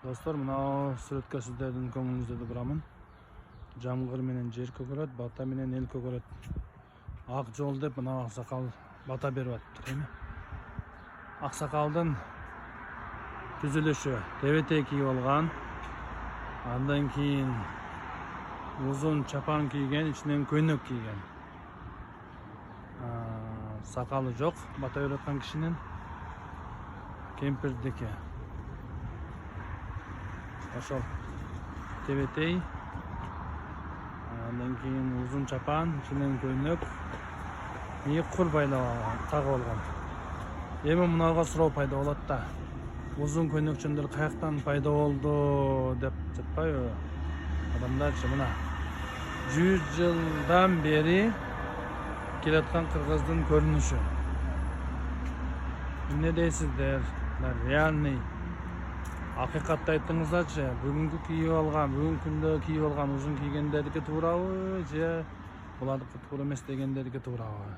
Dostlar, mына сүрөткө сиздердин көңүлүңүздө бурамын. Жамгыр менен жер көгөрөт, бата менен эл көгөрөт. Ак жол деп мына аксакал бата берип атыптыр, эми. Аксакалдын түзүлүшү тебетей кийип алган. Андан кийин узун чапан кийген, ичинен көйнөк кийген. Сакалы жок, бата берип аткан кишинин. Кемпирдики ошол тебетей, андан кийин узун чапан, ичинен көйнөк, ийик кур тагып алган. Эми мынага суроо пайда болот да. Узун көйнөкчөндөр каяктан пайда болду деп жатпайбы? Адамдарчы мына 100 жылдан бери келаткан кыргыздын көрүнүшү. Эмне дейсиздер? Реальный акыйкатты айтыңыздарчы, бүгүнкү кийип алган, бүгүнкү күндө кийип алган узун кийгендердики туурабы же булардыкы туура эмес дегендердики туурабы?